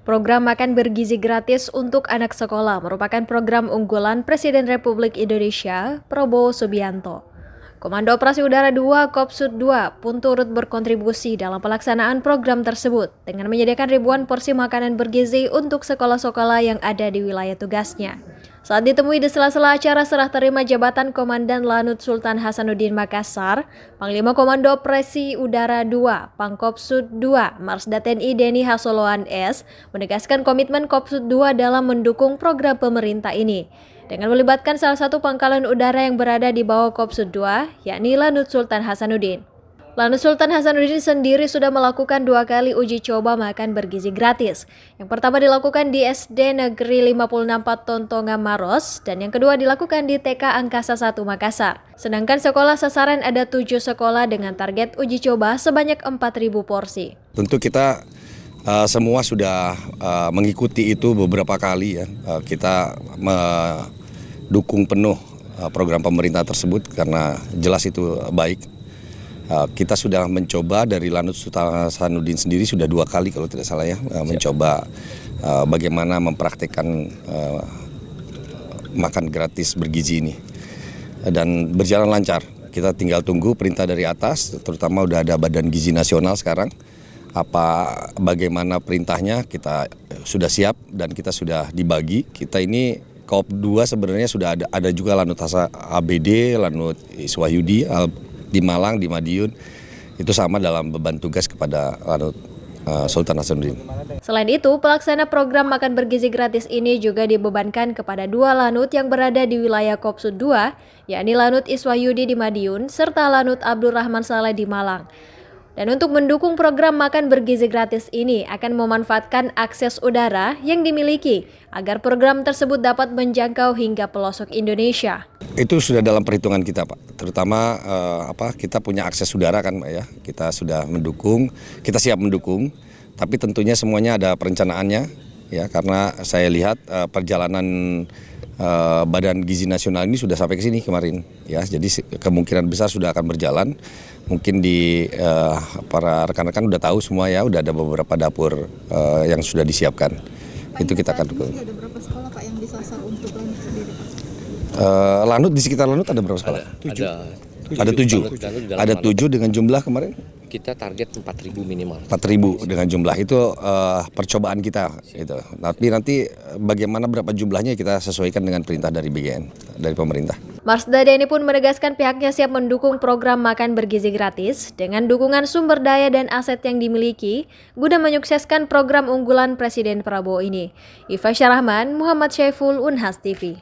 Program makan bergizi gratis untuk anak sekolah merupakan program unggulan Presiden Republik Indonesia, Prabowo Subianto. Komando Operasi Udara 2 Kopsud 2 pun turut berkontribusi dalam pelaksanaan program tersebut dengan menyediakan ribuan porsi makanan bergizi untuk sekolah-sekolah yang ada di wilayah tugasnya. Saat ditemui di sela-sela acara serah terima jabatan Komandan Lanut Sultan Hasanuddin Makassar, Panglima Komando Operasi Udara 2 Pangkopsud 2 Marsda TNI Denny Hasoloan S menegaskan komitmen Kopsud 2 dalam mendukung program pemerintah ini dengan melibatkan salah satu pangkalan udara yang berada di bawah Kopsud 2, yakni Lanut Sultan Hasanuddin. Lanut Sultan Hasanuddin sendiri sudah melakukan 2 kali uji coba makan bergizi gratis. Yang pertama dilakukan di SD Negeri 56 Tontonga Maros dan yang kedua dilakukan di TK Angkasa 1 Makassar. Sedangkan sekolah sasaran ada 7 sekolah dengan target uji coba sebanyak 4.000 porsi. Tentu kita semua sudah mengikuti itu beberapa kali ya. Kita mendukung penuh program pemerintah tersebut karena jelas itu baik. Kita sudah mencoba dari Lanut Sultan Hasanuddin sendiri sudah 2 kali kalau tidak salah ya, mencoba bagaimana mempraktikkan makan gratis bergizi ini dan berjalan lancar. Kita tinggal tunggu perintah dari atas, terutama udah ada Badan Gizi Nasional sekarang. Bagaimana perintahnya kita sudah siap dan kita sudah dibagi. Kita ini Koop 2 sebenarnya sudah ada juga Lanut ABD, Lanut Iswahyudi di Malang, di Madiun, itu sama dalam beban tugas kepada Lanut Sultan Hasanuddin. Selain itu, pelaksana program makan bergizi gratis ini juga dibebankan kepada 2 lanut yang berada di wilayah Kopsud 2, yakni Lanut Iswahyudi di Madiun, serta Lanut Abdurrahman Saleh di Malang. Dan untuk mendukung program makan bergizi gratis ini akan memanfaatkan akses udara yang dimiliki agar program tersebut dapat menjangkau hingga pelosok Indonesia. Itu sudah dalam perhitungan kita, Pak. Terutama kita punya akses udara kan, Pak ya. Kita sudah mendukung, kita siap mendukung, tapi tentunya semuanya ada perencanaannya ya, karena saya lihat perjalanan Badan Gizi Nasional ini sudah sampai ke sini kemarin ya. Jadi kemungkinan besar sudah akan berjalan. Mungkin di para rekan-rekan udah tahu semua ya, udah ada beberapa dapur yang sudah disiapkan. Pak, itu kita akan dukung. Ada berapa sekolah Pak yang disasar untuk Lanut sendiri Pak? Lanut di sekitar Lanut ada berapa sekolah? Ada 7. Ada 7 dengan jumlah kemarin? Kita target 4.000 minimal. 4.000 dengan jumlah itu percobaan kita gitu. Tapi nanti bagaimana berapa jumlahnya kita sesuaikan dengan perintah dari BGN, dari pemerintah. Marsda Denny pun menegaskan pihaknya siap mendukung program makan bergizi gratis dengan dukungan sumber daya dan aset yang dimiliki guna menyukseskan program unggulan Presiden Prabowo ini. Iva Syarahman, Muhammad Syaiful, Unhas TV.